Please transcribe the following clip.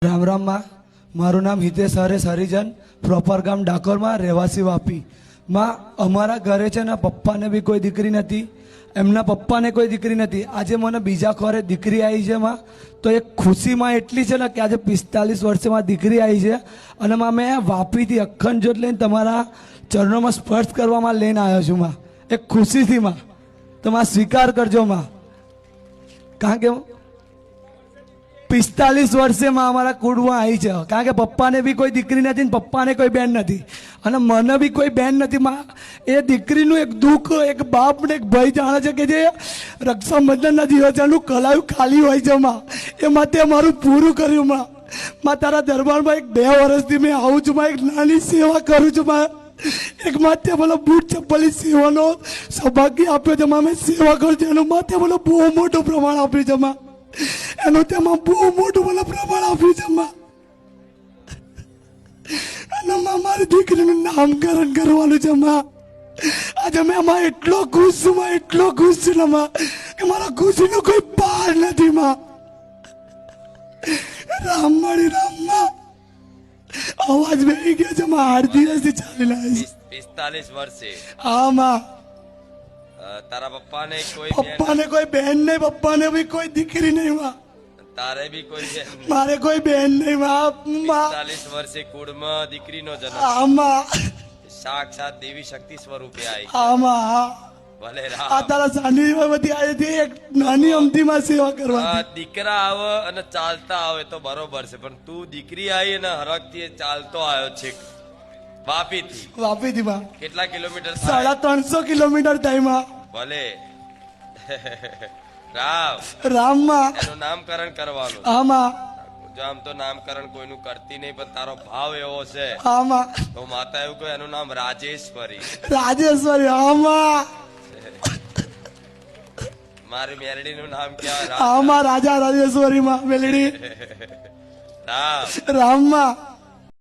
રામ રામ માં, મારું નામ હિતેશ હરેશ હરિજન, પ્રોપર ગામ ડાકોરમાં, રહેવાસી વાપી. માં અમારા ઘરે છે ને પપ્પાને બી કોઈ દીકરી નથી, એમના પપ્પાને કોઈ દીકરી નથી. આજે મને બીજા ખોરે દીકરી આવી છે માં, તો એ ખુશીમાં એટલી છે ને કે આજે 45 વર્ષમાં દીકરી આવી છે. અને માં મેં વાપીથી અખંડ જ્યોત લઈને તમારા ચરણોમાં સ્પર્શ કરવામાં લઈને આવ્યો છું માં, એક ખુશીથી માં. તો માં સ્વીકાર કરજો માં, કારણ કે 45 વર્ષે માં અમારા કુળમાં આવી છે. કારણ કે પપ્પાને બી કોઈ દીકરી નથી ને પપ્પાને કોઈ બેન નથી, અને મને બી કોઈ બેન નથી માં. એ દીકરીનું એક દુઃખ એક બાપ ને એક ભાઈ જાણે છે કે જે રક્ષાબંધનના દિવસનું કલાયું ખાલી હોય છે માં, એ માટે મારું પૂરું કર્યું માં. માં તારા દરબારમાં 2 વર્ષથી મેં આવું છું માં, એક નાની સેવા કરું છું માં. એક માથે બોલો બૂટ ચપ્પલની સેવાનો સૌભાગ્ય આપ્યો છે માં. મેં સેવા કરું છું એનું માથે બોલો બહુ મોટું પ્રમાણ આપ્યું છે માં, એનું તેમાં બહુ મોટું મને પ્રમાણ આપ્યું છે માં. અને માં મારી દીકરીનું નામકરણ કરવાનું છે માં. આજે મેં આમાં એટલો ખુશ છું માં, એટલો ખુશ છું ને માં, કે મારા ખુશીનો કોઈ પાર નથી માં. રામ મારી રામ માં અવાજ બેહી ગયો છે માં, 8 દિવસથી ચાલી રહ્યા છે. 45 વર્ષે હા માં. તારા પપ્પાને કોઈ બેન નહીં, પપ્પાને બી કોઈ દીકરી નહીં માં. તારે બી કોઈ બેન? મારે કોઈ બેન નહીં માં. 45 વર્ષે કુળમાં દીકરીનો જન્મ. આમાં સાક્ષાત દેવી શક્તિ સ્વરૂપે આવી. આમાં ભલે આ તારા સાનિધ્યમાં બધી આવી હતી, એક નાની અમથીમાં સેવા કરવા. દીકરા આવે અને ચાલતા આવે તો બરોબર છે, પણ તું દીકરી આવી અને હરખથી ચાલતો આવ્યો છે વાપીથી માં. કેટલા કિલોમીટર? 350 કિલોમીટર થાય માં. ભલે રામ રામમાં એનું નામકરણ કરવાનું. આમાં જો આમ તો નામકરણ કોઈનું કરતી નહીં, પણ તારો ભાવ એવો છે આમાં તો માતા એવું કહે એનું નામ રાજેશ્વરી. રાજેશ્વરી આમાં. મારી મેલડી નું નામ ક્યાં? આમાં રાજા રાજેશ્વરી માં મેલડી. રામ રામમાં